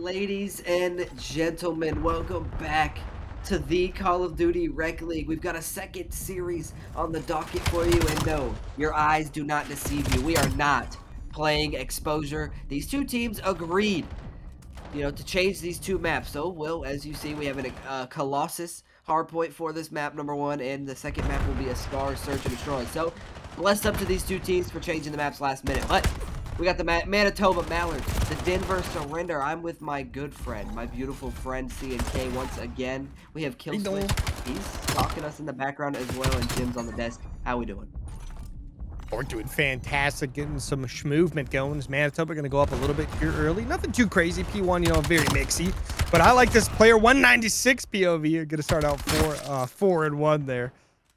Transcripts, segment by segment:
Ladies and gentlemen, welcome back to the Call of Duty Rec League. We've got a second series on the docket for you, and no, your eyes do not deceive you. We are not playing Exposure. These two teams agreed, to change these two maps. So, well, as you see, we have a Colossus hardpoint for this map, number one, and the second map will be a Scar Search and Destroy. So, blessed up to these two teams for changing the maps last minute, but we got the Manitoba Mallards, the Denver Surrender. I'm with my good friend, my beautiful friend C&K once again. We have Kill Switch. He's talking us in the background as well, and Jim's on the desk. How we doing? We're doing fantastic, getting some movement going. Is Manitoba going to go up a little bit here early? Nothing too crazy. P1, very mixy. But I like this player 196 POV. You're going to start out 4-1 there.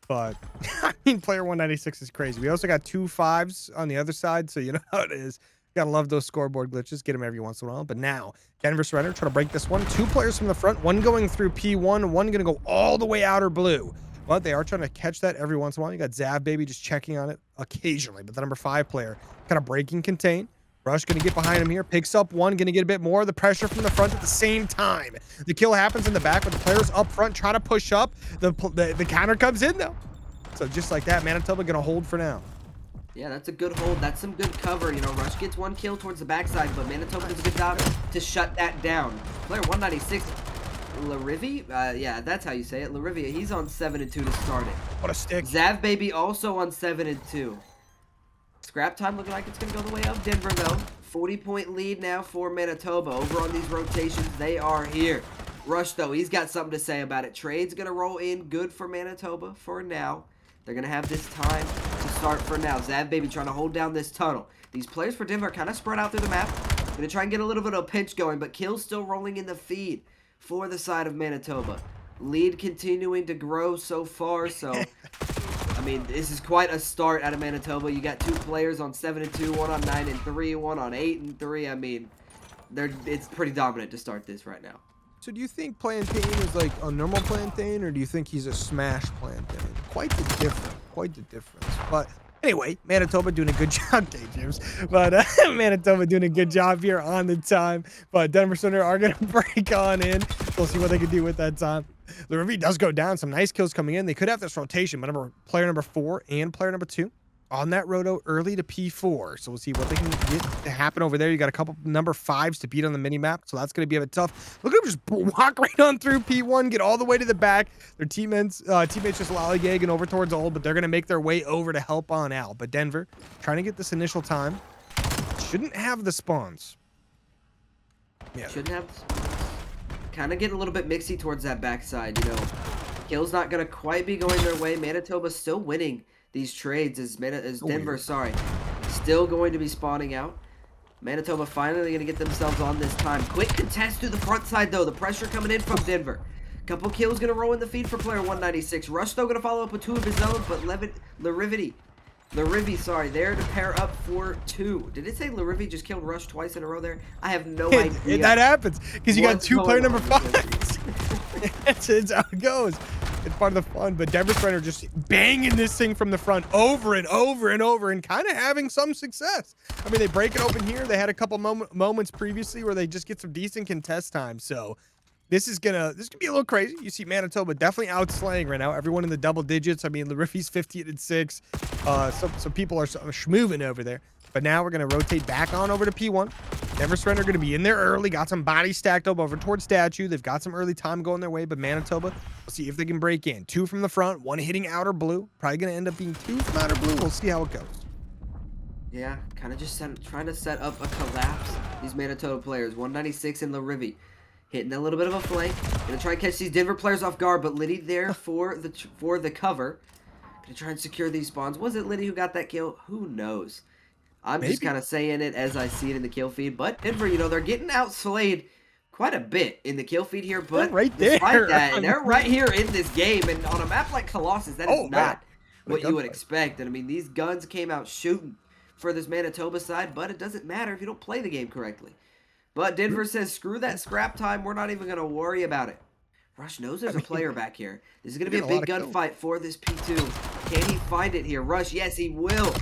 But, I mean, player 196 is crazy. We also got 2 5s on the other side, so you know how it is. Gotta love those scoreboard glitches. Get them every once in a while. But now, Denver Surrender trying to break this one. 2 players from the front. One going through P1. One going to go all the way outer blue. But they are trying to catch that every once in a while. You got Zav Baby just checking on it occasionally. But the number 5 player kind of breaking contain. Rush going to get behind him here. Picks up one. Going to get a bit more of the pressure from the front at the same time. The kill happens in the back, but the players up front trying to push up. The counter comes in, though. So just like that, Manitoba going to hold for now. Yeah, that's a good hold. That's some good cover. Rush gets 1 kill towards the backside, but Manitoba does a good job to shut that down. Player 196, Larivi? Yeah, that's how you say it. Larivia, he's on 7-2 to start it. What a stick. Zav Baby also on 7-2. Scrap time looking like it's going to go the way of Denver, though. 40-point lead now for Manitoba. Over on these rotations, they are here. Rush, though, he's got something to say about it. Trade's going to roll in good for Manitoba for now. They're going to have this time to start for now. Zav Baby trying to hold down this tunnel. These players for Denver are kind of spread out through the map. Going to try and get a little bit of a pinch going, but kills still rolling in the feed for the side of Manitoba. Lead continuing to grow so far, so I mean, this is quite a start out of Manitoba. You got 2 players on 7-2, one on 9-3, one on 8-3. I mean, it's pretty dominant to start this right now. So do you think Plantain is like a normal Plantain, or do you think he's a smash Plantain? Quite the difference. But anyway, Manitoba doing a good job, okay, James. But Manitoba doing a good job here on the time. But Denver Surrender are going to break on in. We'll see what they can do with that time. The review does go down. Some nice kills coming in. They could have this rotation, but player number 4 and player number 2 on that roto early to P4. So we'll see what they can get to happen over there. You got a couple number 5s to beat on the mini map, so that's going to be a bit tough. Look at them just walk right on through P1, get all the way to the back. Their teammates just lollygagging over towards Old, but they're going to make their way over to help on out. But Denver trying to get this initial time. Shouldn't have the spawns. Yeah. Shouldn't have the spawns. Kind of getting a little bit mixy towards that backside, Kill's not going to quite be going their way. Manitoba's still winning these trades as Denver, still going to be spawning out. Manitoba finally going to get themselves on this time. Quick contest through the front side, though. The pressure coming in from Denver. Couple kills going to roll in the feed for player 196. Rush, though, going to follow up with 2 of his own, but Larivi, there to pair up for 2. Did it say Larivi just killed Rush twice in a row there? I have no idea. That happens because you got 2 player number 5s. That's how it goes. It's part of the fun, but Denver Surrender just banging this thing from the front over and over and over and kind of having some success. I mean, they break it open here. They had a couple moments previously where they just get some decent contest time. So this is gonna be a little crazy. You see Manitoba definitely outslaying right now. Everyone in the double digits. I mean, Larifi's 15-6. Some people are schmoving over there. But now we're going to rotate back on over to P1. Denver Surrender going to be in there early. Got some bodies stacked up over towards Statue. They've got some early time going their way, but Manitoba, we'll see if they can break in. 2 from the front, 1 hitting outer blue. Probably going to end up being 2 from outer blue. We'll see how it goes. Yeah, kind of just trying to set up a collapse. These Manitoba players, 196 and Larivi, hitting a little bit of a flank. Going to try and catch these Denver players off guard, but Liddy there for the cover. Going to try and secure these spawns. Was it Liddy who got that kill? Who knows? I'm just kind of saying it as I see it in the kill feed. But Denver, they're getting outslayed quite a bit in the kill feed here. But they're right there. Despite that, and they're right here in this game. And on a map like Colossus, that is not what you would expect. And I mean, these guns came out shooting for this Manitoba side, but it doesn't matter if you don't play the game correctly. But Denver says, screw that scrap time. We're not even going to worry about it. Rush knows there's a player back here. This is going to be a big gunfight for this P2. Can he find it here? Rush, yes, he will.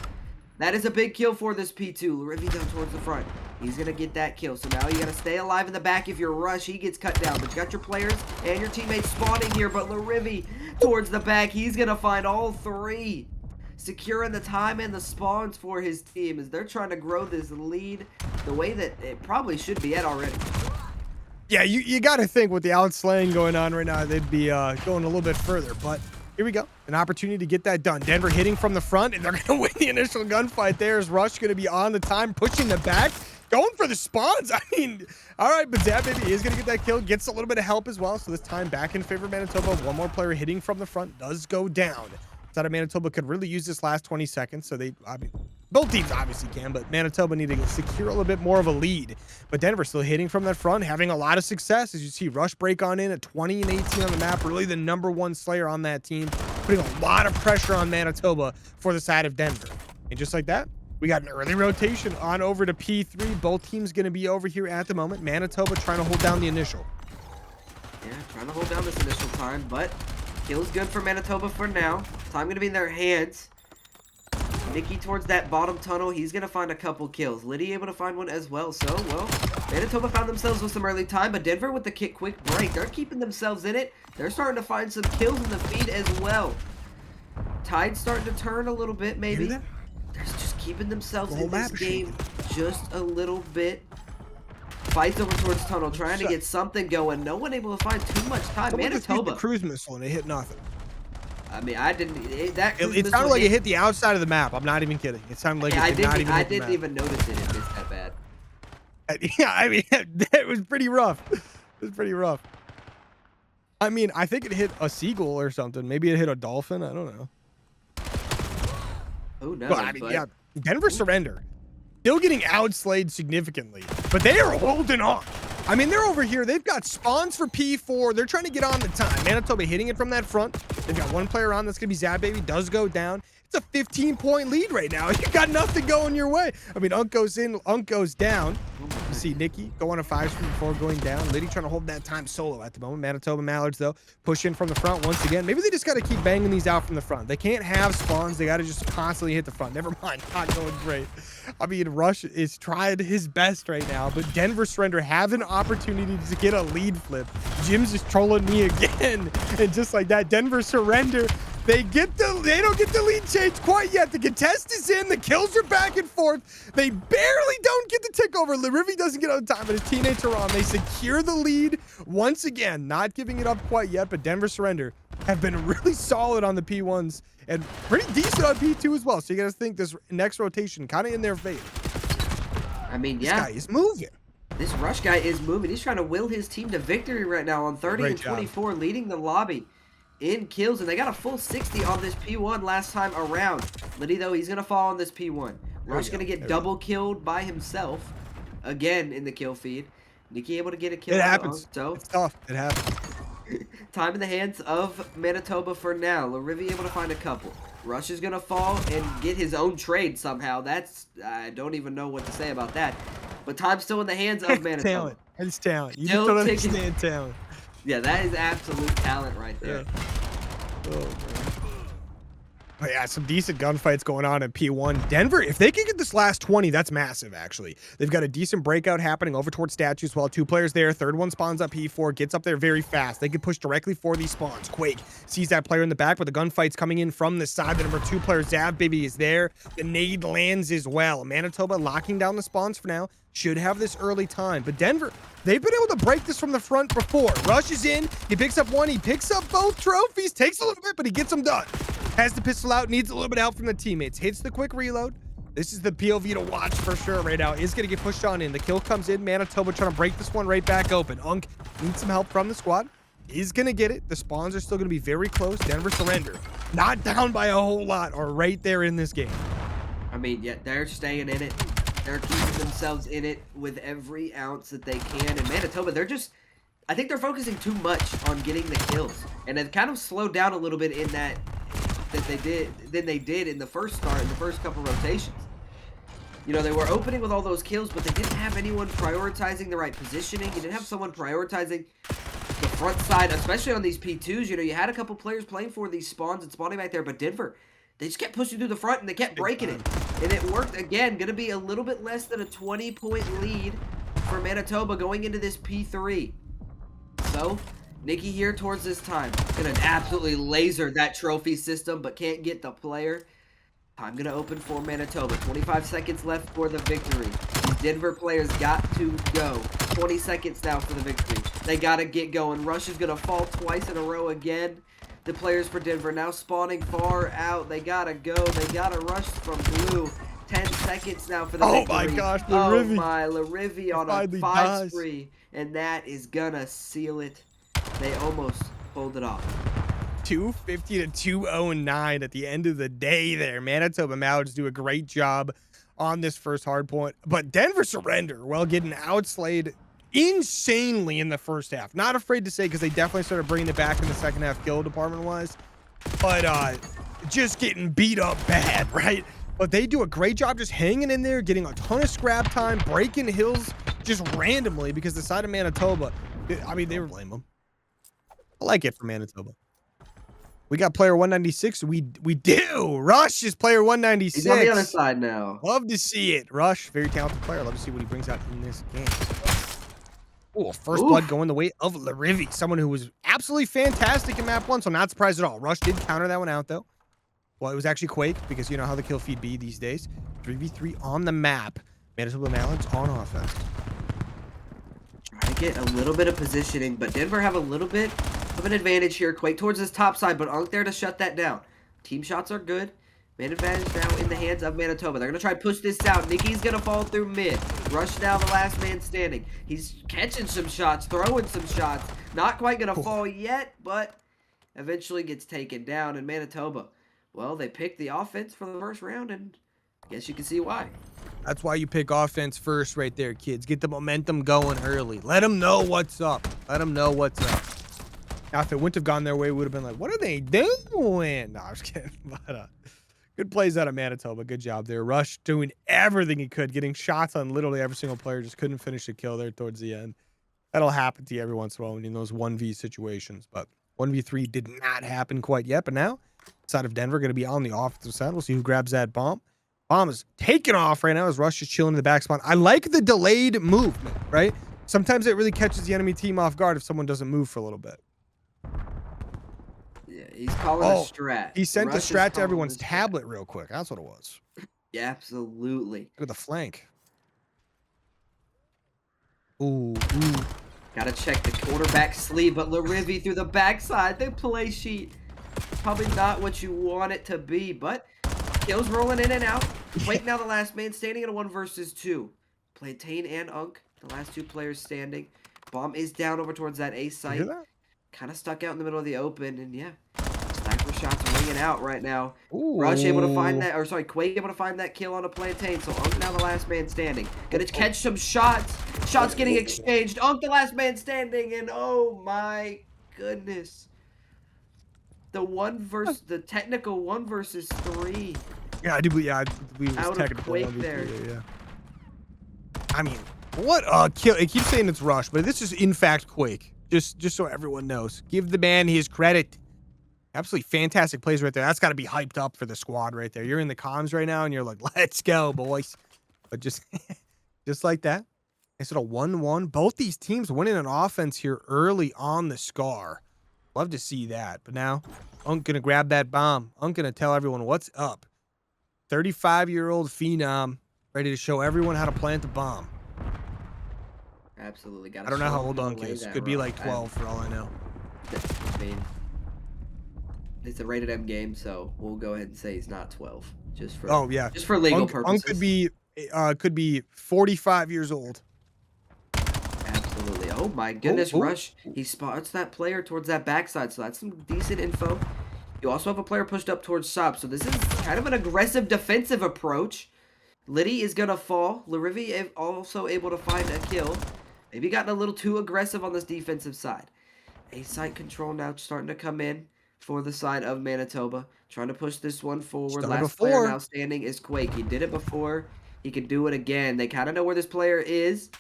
That is a big kill for this P2. Larivi down towards the front. He's going to get that kill. So now you got to stay alive in the back. If you're Rush, he gets cut down. But you got your players and your teammates spawning here. But Larivi towards the back. He's going to find all three. Securing the time and the spawns for his team as they're trying to grow this lead the way that it probably should be at already. Yeah, you got to think with the outslaying going on right now, they'd be going a little bit further. But here we go. An opportunity to get that done. Denver hitting from the front, and they're going to win the initial gunfight there as Rush going to be on the time, pushing the back, going for the spawns. I mean, all right, but Zab Baby is going to get that kill, gets a little bit of help as well. So this time back in favor of Manitoba. One more player hitting from the front does go down. Thought Manitoba could really use this last 20 seconds. So both teams obviously can, but Manitoba need to secure a little bit more of a lead. But Denver still hitting from that front, having a lot of success. As you see, Rush break on in at 20 and 18 on the map. Really the #1 slayer on that team, putting a lot of pressure on Manitoba for the side of Denver. And just like that, we got an early rotation on over to P3. Both teams going to be over here at the moment. Manitoba trying to hold down the initial. Yeah, trying to hold down this initial time, but kill's good for Manitoba for now. Time going to be in their hands. Nicky towards that bottom tunnel. He's going to find a couple kills. Liddy able to find one as well. So, well, Manitoba found themselves with some early time, but Denver with the quick break. They're keeping themselves in it. They're starting to find some kills in the feed as well. Tide's starting to turn a little bit, maybe. They're just keeping themselves in this game just a little bit. Fights over towards tunnel, trying to get something going. No one able to find too much time. Manitoba. The cruise missile and it hit nothing. I mean, I didn't. It sounded like it hit the outside of the map. I'm not even kidding. It sounded like I didn't even notice it. It missed that bad. Yeah, I mean, it was pretty rough. It was pretty rough. I mean, I think it hit a seagull or something. Maybe it hit a dolphin. I don't know. Oh no! But I mean, yeah, Denver surrender. Still getting outslayed significantly, but they are holding on. I mean, they're over here. They've got spawns for P4. They're trying to get on the time. Manitoba hitting it from that front. They've got one player on. That's going to be Zab Baby. Does go down. It's a 15-point lead right now. You got nothing going your way. I mean, Unk goes in. Unk goes down. You see Nicky go on a 5-screen before going down. Liddy trying to hold that time solo at the moment. Manitoba Mallards, though, push in from the front once again. Maybe they just got to keep banging these out from the front. They can't have spawns. They got to just constantly hit the front. Never mind. Not going great. I mean, Rush is trying his best right now, but Denver surrender have an opportunity to get a lead flip. Jim's just trolling me again. And just like that, Denver surrender. They don't get the lead change quite yet. The contest is in. The kills are back and forth. They barely don't get the tick over. Larivi doesn't get on time, but his teammates are on. They secure the lead once again. Not giving it up quite yet, but Denver surrender have been really solid on the P1s and pretty decent on P2 as well. So you got to think this next rotation kind of in their favor. I mean, yeah. This guy is moving. This Rush guy is moving. He's trying to will his team to victory right now on 30 and 24, leading the lobby in kills, and they got a full 60 on this P1 last time around. Liddy, though, he's going to fall on this P1. Rush going to get double killed by himself again in the kill feed. Nicky able to get a kill. It happens. So it's tough. It happens. Time in the hands of Manitoba for now. Larivi able to find a couple. Rush is going to fall and get his own trade somehow. That's, I don't even know what to say about that. But time's still in the hands of Manitoba. Talent. It's talent. You just don't understand talent. Yeah, that is absolute talent right there. Yeah. Oh, man. But yeah, some decent gunfights going on in P1. Denver, if they can get this last 20, that's massive, actually. They've got a decent breakout happening over towards statues while 2 players there. Third one spawns up P4, gets up there very fast. They can push directly for these spawns. Quake sees that player in the back, but the gunfight's coming in from the side. The #2 player, Zab Baby, is there. The nade lands as well. Manitoba locking down the spawns for now. Should have this early time. But Denver, they've been able to break this from the front before. Rushes in. He picks up one. He picks up both trophies. Takes a little bit, but he gets them done. Has the pistol out. Needs a little bit of help from the teammates. Hits the quick reload. This is the POV to watch for sure right now. Is going to get pushed on in. The kill comes in. Manitoba trying to break this one right back open. Unk needs some help from the squad. Is going to get it. The spawns are still going to be very close. Denver surrender. Not down by a whole lot. Are right there in this game. I mean, yeah, they're staying in it. They're keeping themselves in it with every ounce that they can. And Manitoba, they're just, I think they're focusing too much on getting the kills. And they've kind of slowed down a little bit in that they did in the first start, in the first couple rotations. You know, they were opening with all those kills, but they didn't have anyone prioritizing the right positioning. You didn't have someone prioritizing the front side, especially on these P2s. You know, you had a couple players playing for these spawns and spawning back there, but Denver, they just kept pushing through the front and they kept breaking it. And it worked again. Going to be a little bit less than a 20-point lead for Manitoba going into this P3. So, Nikki here towards this time. Going to absolutely laser that trophy system, but can't get the player. Time going to open for Manitoba. 25 seconds left for the victory. These Denver players got to go. 20 seconds now for the victory. They got to get going. Rush is going to fall twice in a row again. The players for Denver now spawning far out. They got to go. They got to rush from blue. 10 seconds now for the victory. Oh my gosh, Oh Larivi. my, Larivi on a 5 spree. And that is going to seal it. They almost pulled it off. 250 to 209 at the end of the day there. Manitoba Mallards do a great job on this first hard point, but Denver surrender while getting outslayed insanely in the first half. Not afraid to say, because they definitely started bringing it back in the second half kill department wise, but just getting beat up bad, right? But they do a great job just hanging in there, getting a ton of scrap time, breaking hills just randomly, because the side of Manitoba, I mean, they were blame them. I like it for Manitoba. We got player 196. We do. Rush is player 196. He's on the other side now. Love to see it. Rush, very talented player. Love to see what he brings out in this game. Oh, first blood going the way of Larivi, someone who was absolutely fantastic in map 1, so not surprised at all. Rush did counter that one out, though. Well, it was actually Quake, because you know how the kill feed be these days. 3v3 on the map. Manitoba Mallards on offense. Trying to get a little bit of positioning, but Denver have a little bit of an advantage here. Quake towards this top side, but Unk there to shut that down. Team shots are good. Man advantage now in the hands of Manitoba. They're going to try to push this out. Nicky's going to fall through mid. Rush now the last man standing. He's catching some shots, throwing some shots. Not quite going to fall yet, but eventually gets taken down. And Manitoba, well, they picked the offense for the first round, and I guess you can see why. That's why you pick offense first right there, kids. Get the momentum going early. Let them know what's up. Let them know what's up. Now, if it wouldn't have gone their way, we would have been like, what are they doing? No, I was kidding. But good plays out of Manitoba. Good job there. Rush doing everything he could, getting shots on literally every single player. Just couldn't finish the kill there towards the end. That'll happen to you every once in a while in those 1v situations. But 1v3 did not happen quite yet. But now, side of Denver going to be on the offensive side. We'll see who grabs that bomb. Bomb is taking off right now as Rush is chilling in the back spawn. I like the delayed movement, right? Sometimes it really catches the enemy team off guard if someone doesn't move for a little bit. Yeah, he's calling a strat. He sent a strat to everyone's tablet real quick. That's what it was. Yeah, absolutely. Look at the flank. Ooh. Gotta check the quarterback sleeve, but Larivi through the backside. The play sheet, probably not what you want it to be, but kills rolling in and out. Quake now the last man standing in a 1 versus 2. Plantain and Unk, the last 2 players standing. Bomb is down over towards that A site. Kind of stuck out in the middle of the open, and yeah, sniper shots are ringing out right now. Ooh. Rush able to find that, or sorry, Quake able to find that kill on a Plantain, so Unk now the last man standing. Gonna catch some shots. Shots getting exchanged. Unk the last man standing, and oh my goodness. The technical 1 versus 3. Yeah, I do believe, we was out of Quake there. Yeah. I mean, what a kill. It keeps saying it's Rush, but this is in fact Quake. Just so everyone knows. Give the man his credit. Absolutely fantastic plays right there. That's got to be hyped up for the squad right there. You're in the comms right now, and you're like, let's go, boys. But just like that. It's a 1-1. Both these teams winning an offense here early on the Scar. Love to see that. But now, Unk going to grab that bomb. Unk going to tell everyone what's up. 35-year-old phenom ready to show everyone how to plant the bomb. Absolutely. I don't know how old Unk is. Could be like 12 for all I know. I mean, it's a rated M game, so we'll go ahead and say he's not 12. Just for just for legal purposes. Unk could be 45 years old. Absolutely. Oh my goodness, Rush. He spots that player towards that backside, so that's some decent info. You also have a player pushed up towards shop, so this is kind of an aggressive defensive approach. Liddy is going to fall. Larivi also able to find a kill. Maybe gotten a little too aggressive on this defensive side. A-site control now starting to come in for the side of Manitoba. Trying to push this one forward. Last player now standing is Quake. He did it before. He can do it again. They kind of know where this player is.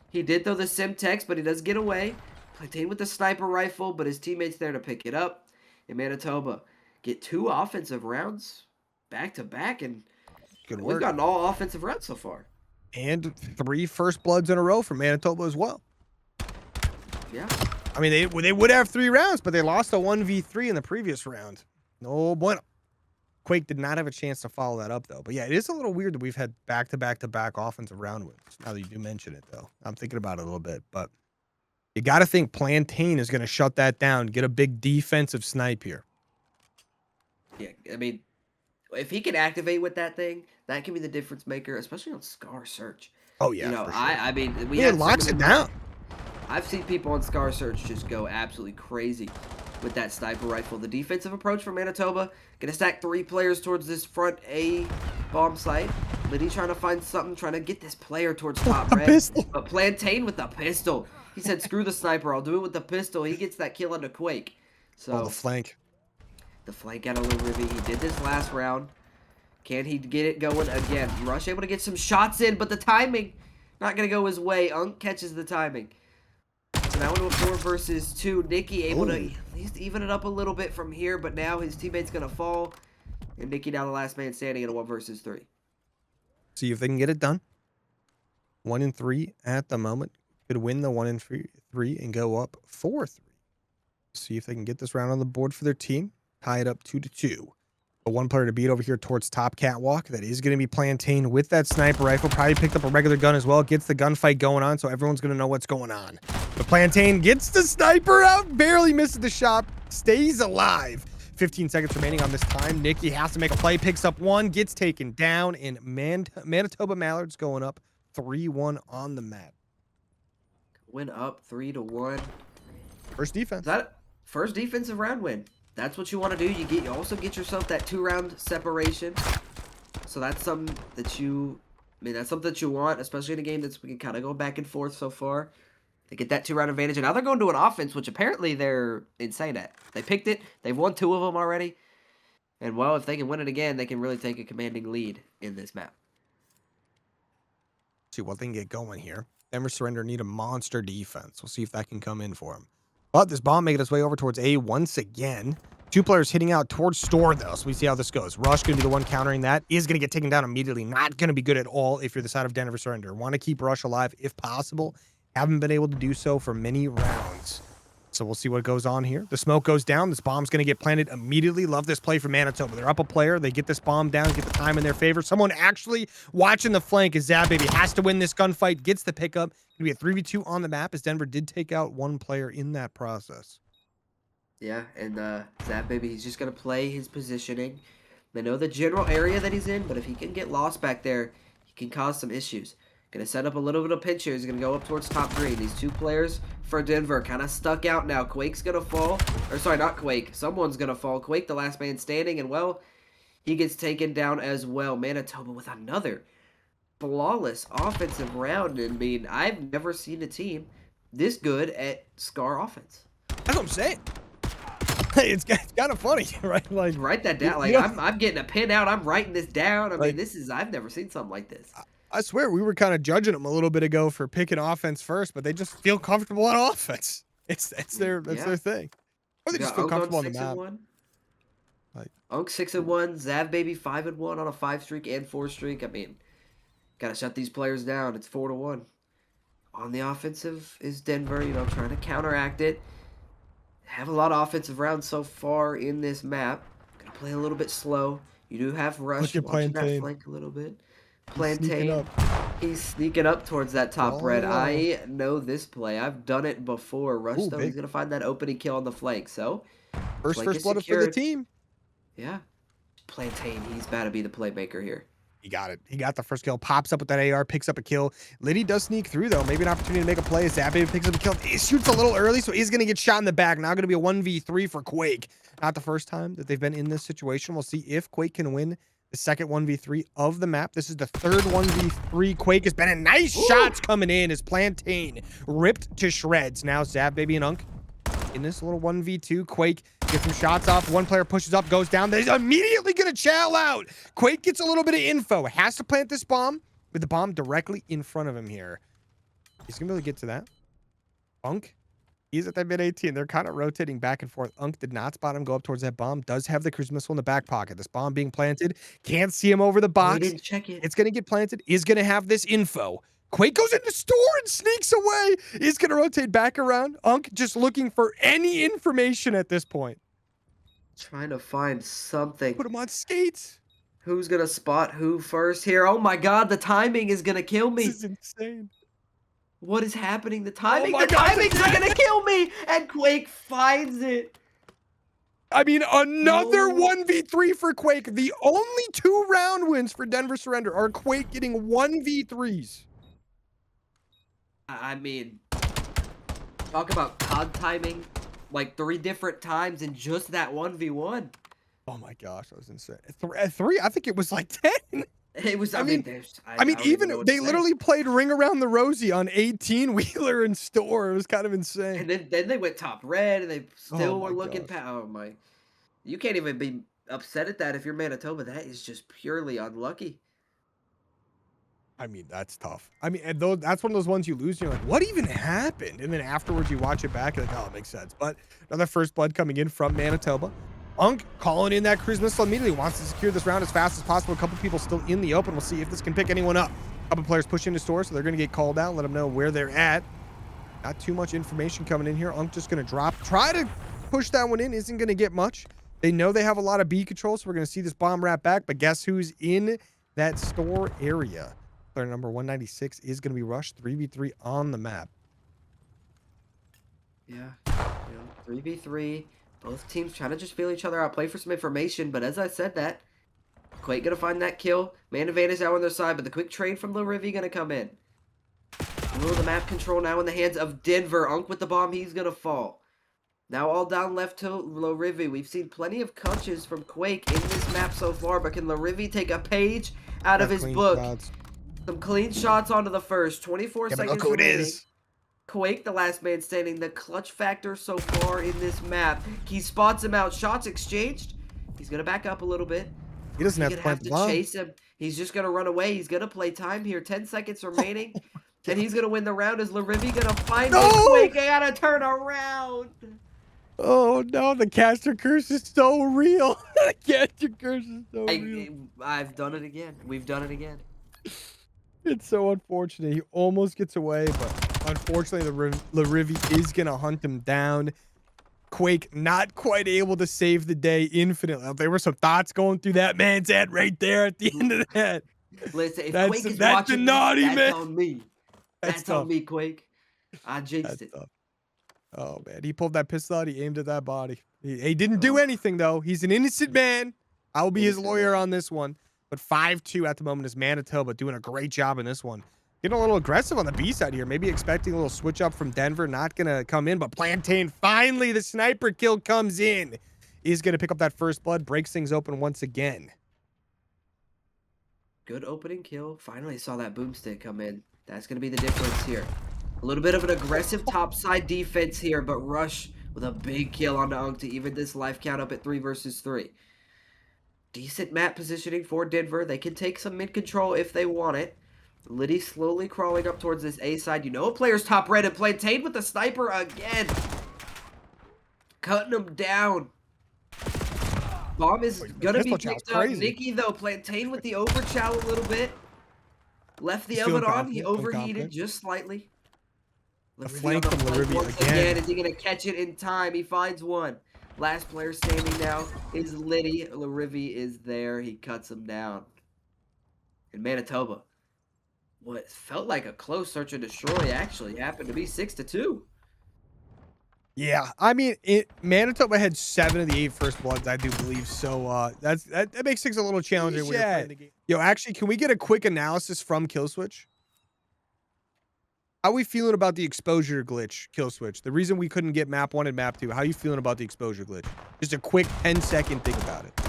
He did throw the Simtex, but he does get away. Plantain with the sniper rifle, but his teammate's there to pick it up. And Manitoba get 2 offensive rounds back to back, and Good We've work. gotten all offensive rounds so far. And 3 first bloods in a row for Manitoba as well. Yeah. I mean, they would have 3 rounds, but they lost a 1v3 in the previous round. No bueno. Quake did not have a chance to follow that up, though. But yeah, it is a little weird that we've had back-to-back-to-back offensive round wins. Now that you do mention it, though. I'm thinking about it a little bit. But you got to think Plantain is going to shut that down, get a big defensive snipe here. Yeah, I mean, if he can activate with that thing, that can be the difference maker, especially on Scar Search. Oh, yeah, You know, for sure. I mean, we Yeah, it had so locks many it down. I've seen people on Scar Search just go absolutely crazy with that sniper rifle. The defensive approach for Manitoba, gonna stack 3 players towards this front A bomb site. Liddy trying to find something, trying to get this player towards top red. Pistol. But Plantain with the pistol. He said, screw the sniper, I'll do it with the pistol. He gets that kill into Quake. So The flank. the flank out of Liberty. He did this last round. Can he get it going again? Rush able to get some shots in, but the timing not going to go his way. Unk catches the timing. So now into a 4 versus 2. Nicky able to at least even it up a little bit from here, but now his teammate's going to fall. And Nicky now the last man standing in a 1 versus 3. See if they can get it done. 1 and 3 at the moment. Could win the 1 and 3 and go up 4-3. See if they can get this round on the board for their team. Tie it up 2-2. A 1 player to beat over here towards top catwalk. That is going to be Plantain with that sniper rifle. Probably picked up a regular gun as well. Gets the gunfight going on, so everyone's going to know what's going on. But Plantain gets the sniper out. Barely misses the shot. Stays alive. 15 seconds remaining on this time. Nicky has to make a play. Picks up 1. Gets taken down. And Manitoba Mallards going up 3-1 on the map. Win up 3-1. First defense. Is that first defensive round win? That's what you want to do. You also get yourself that 2-round separation. So that's something that that's something that you want, especially in a game that's been kind of going back and forth so far. They get that 2-round advantage, and now they're going to an offense, which apparently they're insane at. They picked it. They've won 2 of them already. And, well, if they can win it again, they can really take a commanding lead in this map. See what they can get going here. Denver Surrender need a monster defense. We'll see if that can come in for them. But this bomb making its way over towards A once again. 2 players hitting out towards store, though, so we see how this goes. Rush going to be the one countering that. Is going to get taken down immediately. Not going to be good at all if you're the side of Denver Surrender. Want to keep Rush alive if possible. Haven't been able to do so for many rounds. So we'll see what goes on here. The smoke goes down. This bomb's going to get planted immediately. Love this play for Manitoba. They're up a player. They get this bomb down, get the time in their favor. Someone actually watching the flank as Zabbaby has to win this gunfight, gets the pickup. Going to be a 3v2 on the map as Denver did take out 1 player in that process. Yeah, and Zabbaby, he's just going to play his positioning. They know the general area that he's in, but if he can get lost back there, he can cause some issues. Going to set up a little bit of pinch here. He's going to go up towards top green. These 2 players for Denver kind of stuck out now. Quake's going to fall. Or, sorry, not Quake. Someone's going to fall. Quake, the last man standing, and, well, he gets taken down as well. Manitoba with another flawless offensive round. I mean, I've never seen a team this good at Scar offense. That's what I'm saying. It's kind of funny, right? Like, write that down. Like, I'm getting a pen out. I'm writing this down. I mean, I've never seen something like this. I swear we were kind of judging them a little bit ago for picking offense first, but they just feel comfortable on offense. It's their thing. Or they just feel comfortable on the map. Unk 6-1, Zabbaby 5-1 on a 5 streak and 4 streak. I mean, gotta shut these players down. It's 4-1. On the offensive is Denver, trying to counteract it. Have a lot of offensive rounds so far in this map. Gonna play a little bit slow. You do have Rush watching that flank a little bit. Plantain, he's sneaking up towards that top red. I know this play. I've done it before. Rush, though, he's gonna find that opening kill on the flank. So first blood for the team. Yeah, Plantain, he's about to be the playmaker here. He got it. He got the first kill. Pops up with that AR, picks up a kill. Liddy does sneak through, though. Maybe an opportunity to make a play. Zabbaby picks up a kill. He shoots a little early, so he's going to get shot in the back. Now going to be a 1v3 for Quake. Not the first time that they've been in this situation. We'll see if Quake can win the second 1v3 of the map. This is the third 1v3. Quake has been in. Nice shots coming in as Plantain ripped to shreds. Now Zabbaby and Unk in this little 1v2. Quake gets some shots off. 1 player pushes up, goes down. They're immediately going to chow out. Quake gets a little bit of info. Has to plant this bomb with the bomb directly in front of him here. He's going to be able to get to that. Unk He's at that mid 18. They're kind of rotating back and forth. Unk did not spot him go up towards that bomb. Does have the cruise missile in the back pocket. This bomb being planted. Can't see him over the Oh, he box. didn't check it. It's going to get planted. Is going to have this info. Quake goes into store and sneaks away. Is going to rotate back around. Unk just looking for any information at this point. Trying to find something. Put him on skates. Who's going to spot who first here? Oh my God, the timing is going to kill me. This is insane. What is happening? The timing, my the God, timings are going to kill me. And Quake finds it. I mean, another Oh. 1v3 for Quake. The only 2-round wins for Denver Surrender are Quake getting 1v3s. I mean, talk about COD timing. Like 3 different times in just that 1v1. Oh my gosh, that was insane. At 3, I think it was like 10. It was, I mean, there's, I mean, don't even know even what to they say. literally played Ring Around the Rosie on 18 Wheeler and Store. It was kind of insane. And then they went top red, and they still Oh were my looking gosh. past. Oh my! You can't even be upset at that if you're Manitoba. That is just purely unlucky. I mean, that's tough. I mean, and that's one of those ones you lose, and you're like, what even happened? And then afterwards, you watch it back, and you're like, oh, it makes sense. But another first blood coming in from Manitoba. Unk calling in that cruise missile immediately, wants to secure this round as fast as possible. A couple people still in the open. We'll see if this can pick anyone up. A couple players push into store, so they're going to get called out, let them know where they're at. Not too much information coming in here. Unk just going to try to push that one in. Isn't going to get much. They know they have a lot of B control, so we're going to see this bomb wrap back. But guess who's in that store area? Player number 196 is going to be rushed 3v3 on the map. Yeah, 3v3. Both teams trying to just feel each other out, play for some information. But as I said that, Quake gonna find that kill. Man advantage out on their side, but the quick trade from Larivi gonna come in. The map control now in the hands of Denver. Unk with the bomb, he's gonna fall. Now all down left to Larivi. We've seen plenty of clutches from Quake in this map so far, but can Larivi take a page out of his book? Shots. Some clean shots onto the first. 24 Yeah, but seconds look who it remaining. is. Quake, the last man standing. The clutch factor so far in this map. He spots him out. Shots exchanged. He's going to back up a little bit. He doesn't have to He's plant going the to bomb. chase him. He's just going to run away. He's going to play time here. 10 seconds remaining. And he's going to win the round. Is Larivi going to find No! it? Quake, I got to turn around. Oh no, the caster curse is so real. The caster curse is so real. I've done it again. We've done it again. It's so unfortunate. He almost gets away, but unfortunately, the Larivi is going to hunt him down. Quake not quite able to save the day infinitely. There were some thoughts going through that man's head right there at the end of that. Listen, if That's- Quake is that's watching the naughty this, man. that's on me. That's tough. on me, Quake. I jinxed That's it. tough. Oh man, he pulled that pistol out. He aimed at that body. He didn't do anything though. He's an innocent man. I will be his lawyer on this one. But 5-2 at the moment is Manitoba doing a great job in this one. Getting a little aggressive on the B side here. Maybe expecting a little switch up from Denver. Not going to come in, but Plantain, finally the sniper kill comes in. Is going to pick up that first blood. Breaks things open once again. Good opening kill. Finally saw that boomstick come in. That's going to be the difference here. A little bit of an aggressive topside defense here, but Rush with a big kill onto Unk to even this life count up at 3 versus 3. Decent map positioning for Denver. They can take some mid control if they want it. Liddy slowly crawling up towards this A side. You know a player's top red, and Plantain with the sniper again. Cutting him down. Bomb is going to be picked up. Nikki, though, Plantain with the overchow a little bit. Left the oven on. He overheated just slightly. A flank from Larivi once again. Is he going to catch it in time? He finds one. Last player standing now is Liddy. Larivi is there. He cuts him down. In Manitoba, what felt like a close search and destroy actually happened to be 6-2. Yeah, I mean, Manitoba had 7 of the 8 first bloods, I do believe. So that makes things a little challenging when you're playing the game. Yo, actually, can we get a quick analysis from Killswitch? How are we feeling about the exposure glitch, Killswitch? The reason we couldn't get map 1 and map 2. How are you feeling about the exposure glitch? Just a quick 10-second thing about it.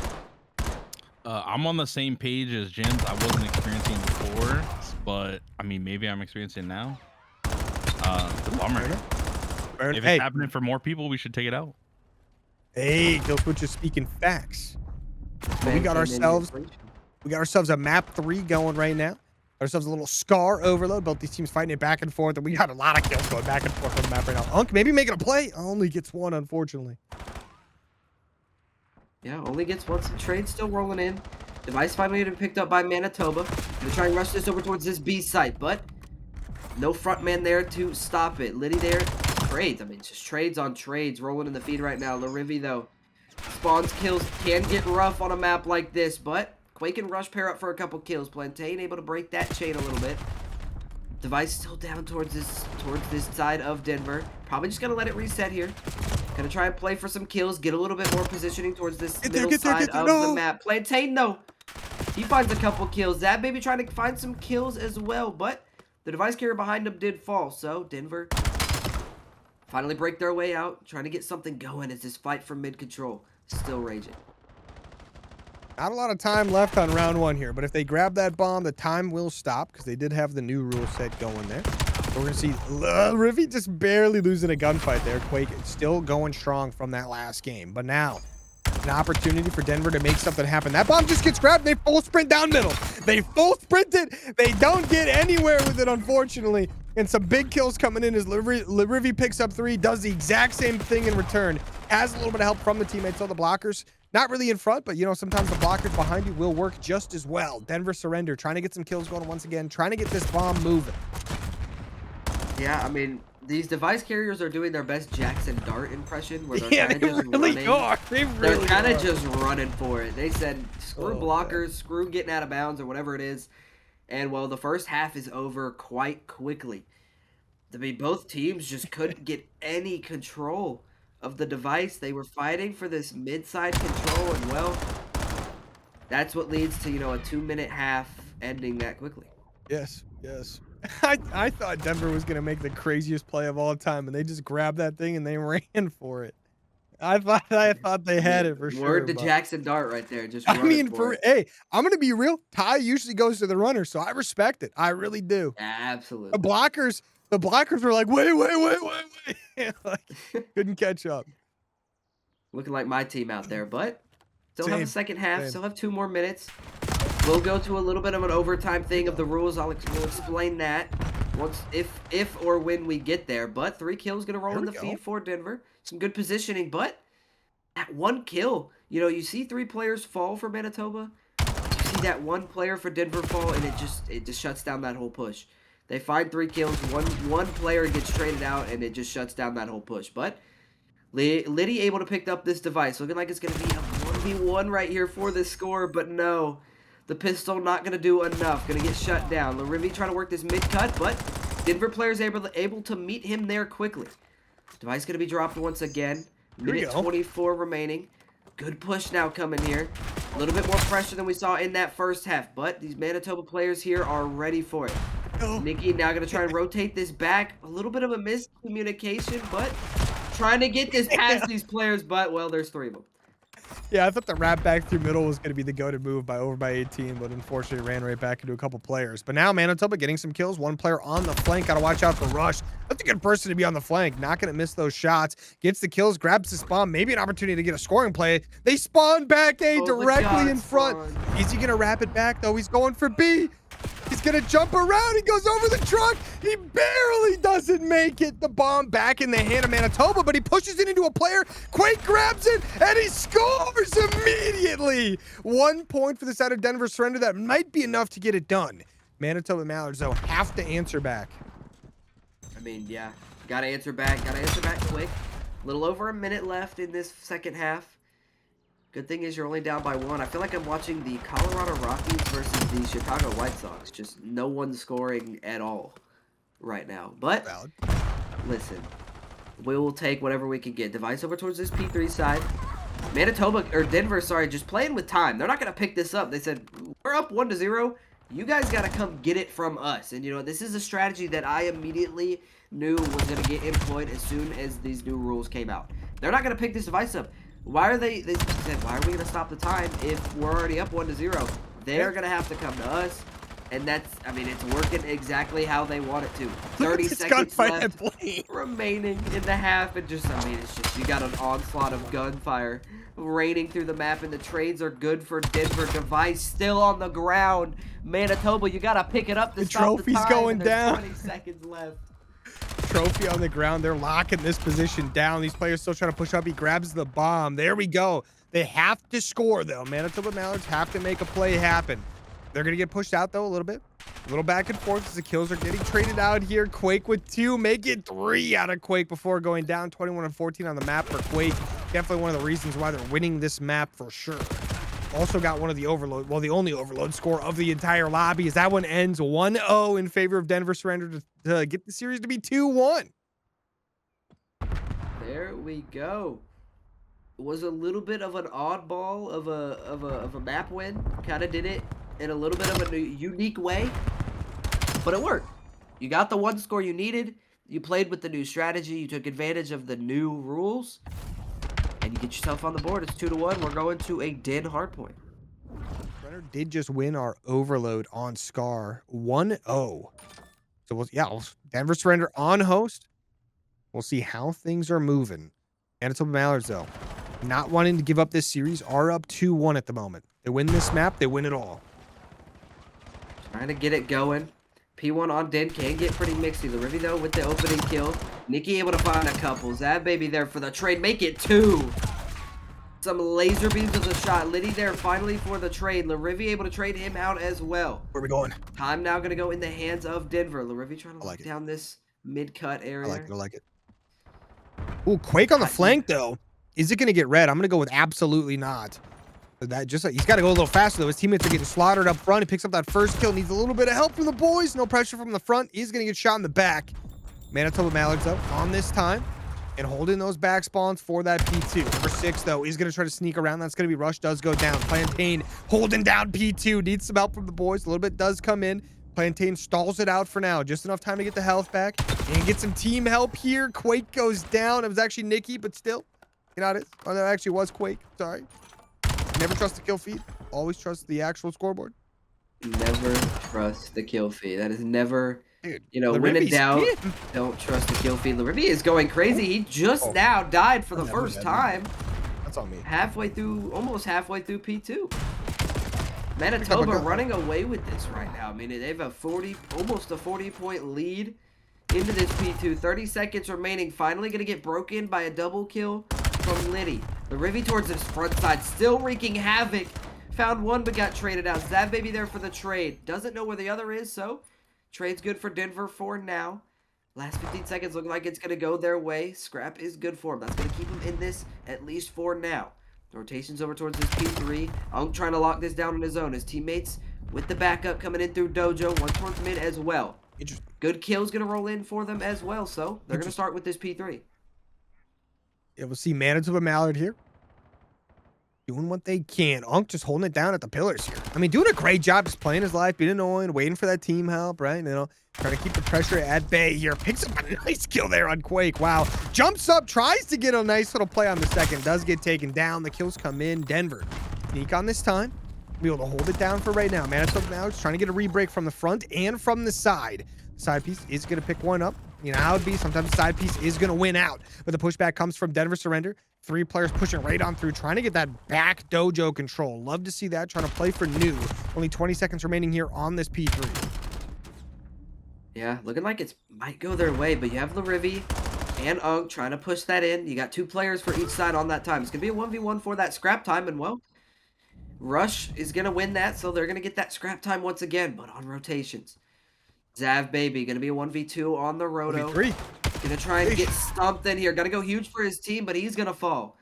I'm on the same page as Jens. I wasn't experiencing it before, but I mean, maybe I'm experiencing it now. It's a bummer. If it's happening for more people, we should take it out. Hey, Killswitch is speaking facts. We got ourselves a map 3 going right now. Ourselves a little scar overload. Both these teams fighting it back and forth, and we got a lot of kills going back and forth on the map right now. Unk maybe making a play. Only gets one, unfortunately. Yeah, only gets one. Some trade still rolling in. Device finally getting picked up by Manitoba. Gonna try and rush this over towards this B site, but no front man there to stop it. Liddy there. Trades. I mean, just trades on trades rolling in the feed right now. Larivi, though, spawns kills. Can get rough on a map like this, but Quake and Rush pair up for a couple kills. Plantain able to break that chain a little bit. Device still down towards this side of Denver. Probably just gonna let it reset here. Gonna try and play for some kills, get a little bit more positioning towards this middle side of the map. Plantain, though, he finds a couple kills. That baby trying to find some kills as well, but the device carrier behind him did fall. So Denver finally break their way out, trying to get something going as this fight for mid control still raging. Not a lot of time left on round one here, but if they grab that bomb, the time will stop because they did have the new rule set going there. We're going to see Rivi just barely losing a gunfight there. Quake still going strong from that last game. But now, an opportunity for Denver to make something happen. That bomb just gets grabbed. They full sprint down middle. They full sprint it. They don't get anywhere with it, unfortunately. And some big kills coming in as Rivi picks up 3, does the exact same thing in return. Has a little bit of help from the teammates. So the blockers, not really in front, but, you know, sometimes the blockers behind you will work just as well. Denver surrender, trying to get some kills going once again, trying to get this bomb moving. Yeah, I mean, these device carriers are doing their best Jackson Dart impression, where they're Yeah, kind they of just really running. are. They're kind of just running for it. They said, screw blockers, man. screw getting out of bounds or whatever it is. And, well, the first half is over quite quickly. I mean, both teams just couldn't get any control of the device. They were fighting for this mid-side control, and, well, that's what leads to, you know, a 2-minute half ending that quickly. Yes, yes. I thought Denver was going to make the craziest play of all time, and they just grabbed that thing and they ran for it. I thought they had it for sure. Word to Jackson Dart right there. Just I mean, hey, I'm going to be real. Ty usually goes to the runner, so I respect it. I really do. Absolutely. The blockers were like, wait. Like, couldn't catch up. Looking like my team out there, but still have Same, a second half. same. Still have 2 more minutes. We'll go to a little bit of an overtime thing of the rules. We'll explain that once, if or when we get there. But 3 kills gonna roll in the feed for Denver. Some good positioning, but that 1 kill, you know, you see 3 players fall for Manitoba. You see that 1 player for Denver fall, and it just shuts down that whole push. They find 3 kills. One player gets traded out, and it just shuts down that whole push. But Liddy able to pick up this device, looking like it's gonna be a 1v1 right here for this score, but no. The pistol not going to do enough. Going to get shut down. Larivi trying to work this mid-cut, but Denver players able to meet him there quickly. Device going to be dropped once again. Minute 24 remaining. Good push now coming here. A little bit more pressure than we saw in that first half, but these Manitoba players here are ready for it. Nikki now going to try and rotate this back. A little bit of a miscommunication, but trying to get this past these players, but, well, there's 3 of them. Yeah, I thought the wrap back through middle was going to be the go-to move over by 18, but unfortunately ran right back into a couple players. But now Manitoba getting some kills. 1 player on the flank. Got to watch out for Rush. That's a good person to be on the flank. Not going to miss those shots. Gets the kills, grabs the spawn. Maybe an opportunity to get a scoring play. They spawn back A directly in front. Is he going to wrap it back, though? He's going for B. He's going to jump around. He goes over the truck. He barely doesn't make it. The bomb back in the hand of Manitoba, but he pushes it into a player. Quake grabs it, and he scores immediately. 1 point for the side of Denver surrender. That might be enough to get it done. Manitoba Mallards, though, have to answer back. I mean, yeah. Got to answer back. Got to answer back quick. A little over a minute left in this second half. Good thing is you're only down by 1. I feel like I'm watching the Colorado Rockies versus the Chicago White Sox. Just no one scoring at all right now. But, listen, we will take whatever we can get. Device over towards this P3 side. Denver, sorry, just playing with time. They're not going to pick this up. They said, we're up 1-0. You guys got to come get it from us. And, you know, this is a strategy that I immediately knew was going to get employed as soon as these new rules came out. They're not going to pick this device up. Why are they said, why are we going to stop the time if we're already up 1-0? They're going to have to come to us. And that's, I mean, it's working exactly how they want it to. 30 Look at this seconds gunfight left at play. remaining in the half. And just, I mean, it's just, you got an onslaught of gunfire raining through the map, and the trades are good for Denver. Device still on the ground. Manitoba, you got to pick it up to The stop the trophy's time. going And there's down. 20 seconds left. Trophy on the ground. They're locking this position down. These players still trying to push up. He grabs the bomb. There we go. They have to score, though. Manitoba Mallards have to make a play happen. They're going to get pushed out, though, a little bit. A little back and forth as the kills are getting traded out here. Quake with 2. Make it 3 out of Quake before going down. 21 and 14 on the map for Quake. Definitely one of the reasons why they're winning this map for sure. Also got one of the overload, well, the only overload score of the entire lobby, as that one ends 1-0 in favor of Denver Surrender to get the series to be 2-1. There we go. It was a little bit of an oddball of a map win. Kind of did it in a little bit of a unique way, but it worked. You got the one score you needed. You played with the new strategy. You took advantage of the new rules, and you get yourself on the board. It's 2-1. We're going to a Den hardpoint. Surrender did just win our overload on Scar 1-0. So Denver Surrender on host. We'll see how things are moving. Manitoba Mallards, though, not wanting to give up this series, are up 2-1 at the moment. They win this map, they win it all. Trying to get it going. P1 on Den can get pretty mixy. Larivy, though, with the opening kill. Nikki able to find a couple. Zab Baby there for the trade. Make it 2. Some laser beams of the shot. Liddy there finally for the trade. Larivy able to trade him out as well. Where are we going? Time now going to go in the hands of Denver. Larivy trying to lock like down this mid-cut area. I like it. Ooh, Quake on the flank, though. Is it going to get red? I'm going to go with absolutely not. That just he's got to go a little faster, though. His teammates are getting slaughtered up front. He picks up that first kill. Needs a little bit of help from the boys. No pressure from the front. He's going to get shot in the back. Manitoba Mallards, though, on this time and holding those back spawns for that P2. Number 6, though, he's going to try to sneak around. That's going to be Rush. Does go down. Plantain holding down P2. Needs some help from the boys. A little bit does come in. Plantain stalls it out for now. Just enough time to get the health back and get some team help here. Quake goes down. It was actually Nikki, but still. You know, oh, that actually was Quake. Sorry. Never trust the kill feed. Always trust the actual scoreboard. Never trust the kill feed. That is never, Dude, you know, when in doubt, don't trust the kill feed. Larivy is going crazy. He just now died for the first time. That's on me. Almost halfway through P2. Manitoba running away with this right now. I mean, they have almost a 40-point lead into this P2. 30 seconds remaining. Finally going to get broken by a double kill from Liddy. Larivy towards his front side, still wreaking havoc. Found one, but got traded out. Zab Baby there for the trade. Doesn't know where the other is, so trade's good for Denver for now. Last 15 seconds looking like it's going to go their way. Scrap is good for him. That's going to keep him in this at least for now. The rotation's over towards this P3. Unk trying to lock this down on his own. His teammates with the backup coming in through Dojo. One towards mid as well. Good kill's going to roll in for them as well, so they're going to start with this P3. Yeah, we'll see Manitoba Mallard here. Doing what they can. Unk just holding it down at the pillars here. I mean, doing a great job just playing his life, being annoying, waiting for that team help, right? You know, trying to keep the pressure at bay here. Picks up a nice kill there on Quake. Wow. Jumps up, tries to get a nice little play on the second. Does get taken down. The kills come in. Denver. Sneak on this time. Be able to hold it down for right now. Manitoba Mallards trying to get a re-break from the front and from the side. The side piece is going to pick one up. You know how it be. Sometimes the side piece is going to win out. But the pushback comes from Denver Surrender. 3 players pushing right on through, trying to get that back dojo control. Love to see that. Trying to play for new. Only 20 seconds remaining here on this P3. Yeah, looking like it might go their way, but you have Larivy and Unk trying to push that in. You got 2 players for each side on that time. It's going to be a 1v1 for that scrap time, and well, Rush is going to win that, so they're going to get that scrap time once again, but on rotations. Zav Baby going to be a 1v2 on the Roto. 3. Going to try and get stumped in here. Got to go huge for his team, but he's going to fall.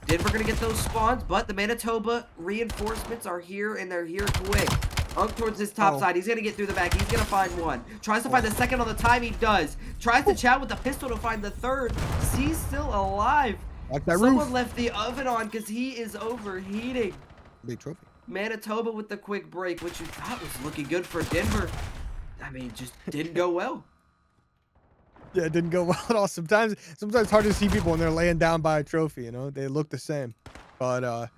Denver going to get those spawns, but the Manitoba reinforcements are here, and they're here quick. Unk towards his top side. He's going to get through the back. He's going to find one. Tries to find the second on the time. He does. Tries to chat with the pistol to find the third. He's still alive. Like that Someone roof. left the oven on because he is overheating. Big trophy. Manitoba with the quick break, which you thought was looking good for Denver. I mean, just didn't go well. Yeah, it didn't go well at all. Sometimes it's hard to see people when they're laying down by a trophy, you know? They look the same. But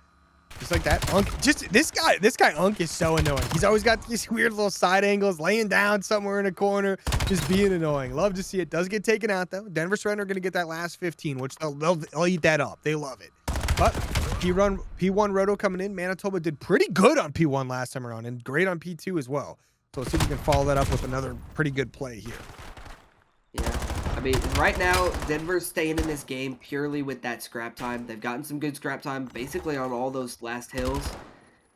Just like that. Unk, just this guy Unk is so annoying. He's always got these weird little side angles, laying down somewhere in a corner, just being annoying. Love to see it. Does get taken out though. Denver Surrender going to get that last 15, which they'll eat that up. They love it. But P1 Roto coming in. Manitoba did pretty good on P1 last time around and great on P2 as well. So let's see if we can follow that up with another pretty good play here. Yeah. I mean, right now, Denver's staying in this game purely with that scrap time. They've gotten some good scrap time basically on all those last hills.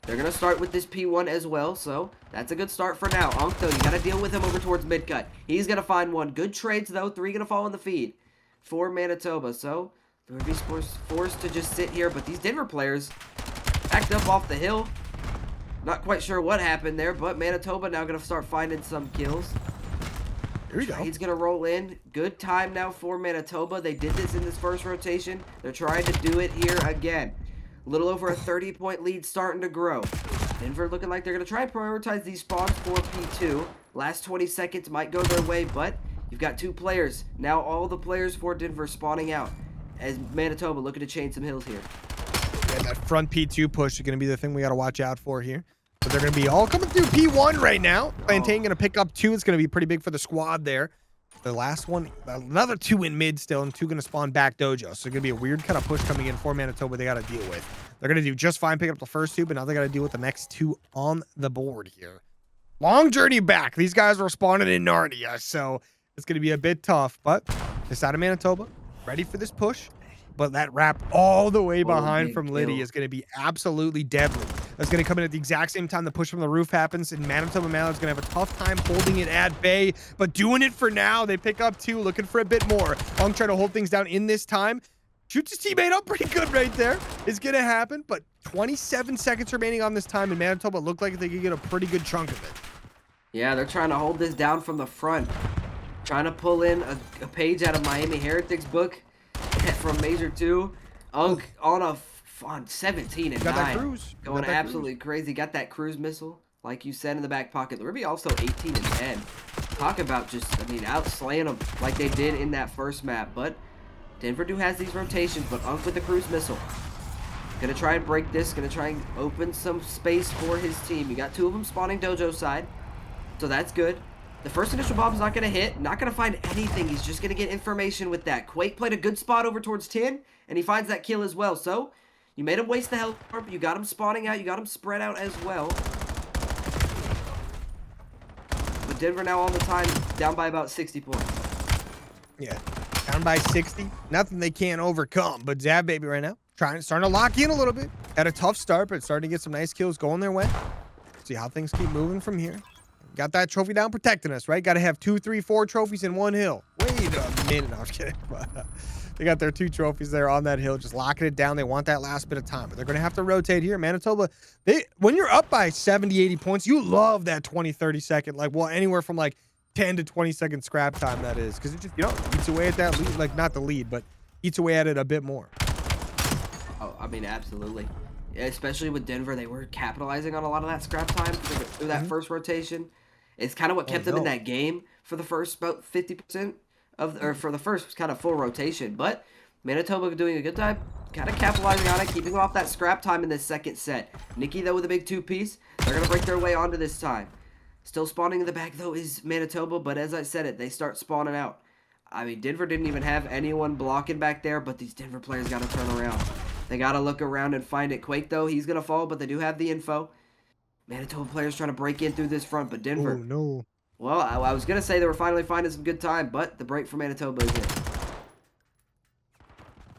They're going to start with this P1 as well, so that's a good start for now. Unk, though, you got to deal with him over towards mid-cut. He's going to find one. Good trades, though. 3 going to fall in the feed for Manitoba. So they're going to be forced to just sit here, but these Denver players backed up off the hill. Not quite sure what happened there, but Manitoba now going to start finding some kills. Here we go. He's going to roll in. Good time now for Manitoba. They did this in this first rotation. They're trying to do it here again. A little over a 30-point lead starting to grow. Denver looking like they're going to try and prioritize these spawns for P2. Last 20 seconds might go their way, but you've got 2 players. Now all the players for Denver spawning out as Manitoba looking to chain some hills here. Yeah, that front P2 push is going to be the thing we got to watch out for here. But they're going to be all coming through P1 right now. Plantain going to pick up 2. It's going to be pretty big for the squad there. The last one, another 2 in mid still, and 2 going to spawn back dojo. So it's going to be a weird kind of push coming in for Manitoba they got to deal with. They're going to do just fine, pick up the first 2, but now they got to deal with the next 2 on the board here. Long journey back. These guys were spawning in Narnia, so it's going to be a bit tough. But this side of Manitoba, ready for this push. But that wrap all the way behind from Liddy is going to be absolutely deadly. That's going to come in at the exact same time the push from the roof happens, and Manitoba Mallards going to have a tough time holding it at bay, but doing it for now. They pick up 2, looking for a bit more. Unk trying to hold things down in this time. Shoots his teammate up pretty good right there. It's going to happen, but 27 seconds remaining on this time, and Manitoba looked like they could get a pretty good chunk of it. Yeah, they're trying to hold this down from the front. Trying to pull in a page out of Miami Heretics book from Major 2. Unk on 17 and 9. Going absolutely crazy. Got that cruise missile, like you said, in the back pocket. Ruby also 18 and 10. Talk about just, I mean, outslaying them like they did in that first map. But Denver has these rotations, but Unk with the cruise missile. Gonna try and break this. Gonna try and open some space for his team. You got 2 of them spawning dojo side, so that's good. The first initial bomb's not going to hit. Not going to find anything. He's just going to get information with that. Quake played a good spot over towards 10, and he finds that kill as well. So, you made him waste the health orb. You got him spawning out. You got him spread out as well. But Denver now on the time, down by about 60 points. Yeah, down by 60. Nothing they can't overcome. But Zab Baby right now, starting to lock in a little bit. Had a tough start, but starting to get some nice kills going their way. See how things keep moving from here. Got that trophy down protecting us, right? Got to have 2, 3, 4 trophies in one hill. Wait a minute. No, I was kidding. They got their 2 trophies there on that hill, just locking it down. They want that last bit of time, but they're going to have to rotate here. Manitoba, when you're up by 70, 80 points, you love that 20, 30 second, like, well, anywhere from like 10 to 20 second scrap time that is, because it just, eats away at that lead, like not the lead, but eats away at it a bit more. Oh, I mean, absolutely. Especially with Denver, they were capitalizing on a lot of that scrap time through that first rotation. It's kind of what kept them in that game for the first about 50% or for the first kind of full rotation. But Manitoba doing a good time, kind of capitalizing on it, keeping off that scrap time in this second set. Nikki, though, with a big 2-piece. They're going to break their way onto this time. Still spawning in the back, though, is Manitoba. But as I said they start spawning out. I mean, Denver didn't even have anyone blocking back there, but these Denver players got to turn around. They got to look around and find it. Quake, though, he's going to fall, but they do have the info. Manitoba players trying to break in through this front, but Denver. Oh, no. Well, I was going to say they were finally finding some good time, but the break for Manitoba is here.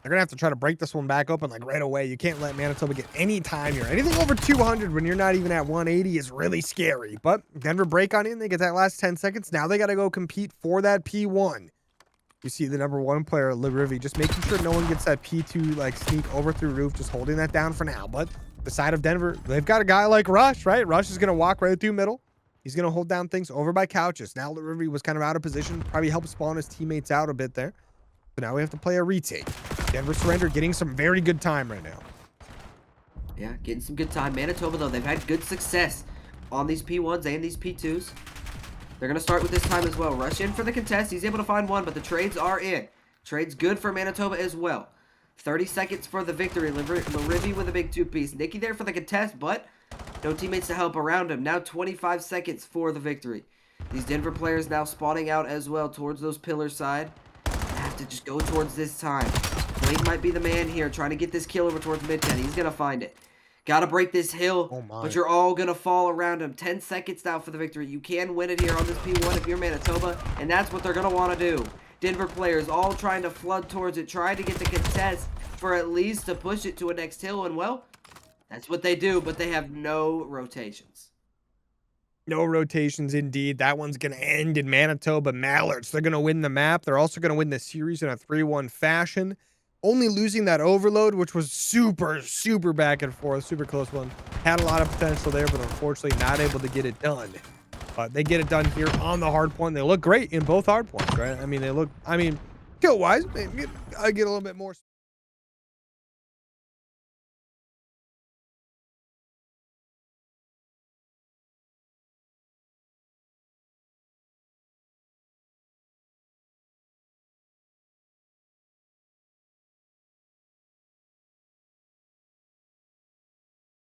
They're going to have to try to break this one back open like right away. You can't let Manitoba get any time here. Anything over 200 when you're not even at 180 is really scary. But Denver break on in. They get that last 10 seconds. Now they got to go compete for that P1. You see the number 1 player, Lirivi, just making sure no one gets that P2 like sneak over through roof, just holding that down for now. But the side of Denver, they've got a guy like Rush, right? Rush is going to walk right through middle. He's going to hold down things over by couches. Now Lirivi was kind of out of position, probably helped spawn his teammates out a bit there. So now we have to play a retake. Denver Surrender getting some very good time right now. Yeah, getting some good time. Manitoba, though, they've had good success on these P1s and these P2s. They're going to start with this time as well. Rush in for the contest. He's able to find one, but the trades are in. Trades good for Manitoba as well. 30 seconds for the victory. Larivy with a big 2-piece. Nikki there for the contest, but no teammates to help around him. Now 25 seconds for the victory. These Denver players now spawning out as well towards those pillars side. They have to just go towards this time. Blake might be the man here, trying to get this kill over towards mid-10. He's going to find it. Got to break this hill, but you're all going to fall around him. 10 seconds now for the victory. You can win it here on this P1 if you're Manitoba, and that's what they're going to want to do. Denver players all trying to flood towards it, trying to get the contest for at least to push it to a next hill, and well, that's what they do, but they have no rotations. No rotations indeed. That one's going to end in Manitoba Mallards. They're going to win the map. They're also going to win the series in a 3-1 fashion. Only losing that overload, which was super, super back and forth, super close one. Had a lot of potential there, but unfortunately not able to get it done. But they get it done here on the hard point. They look great in both hard points, right? I mean, they look, kill-wise, I get a little bit more.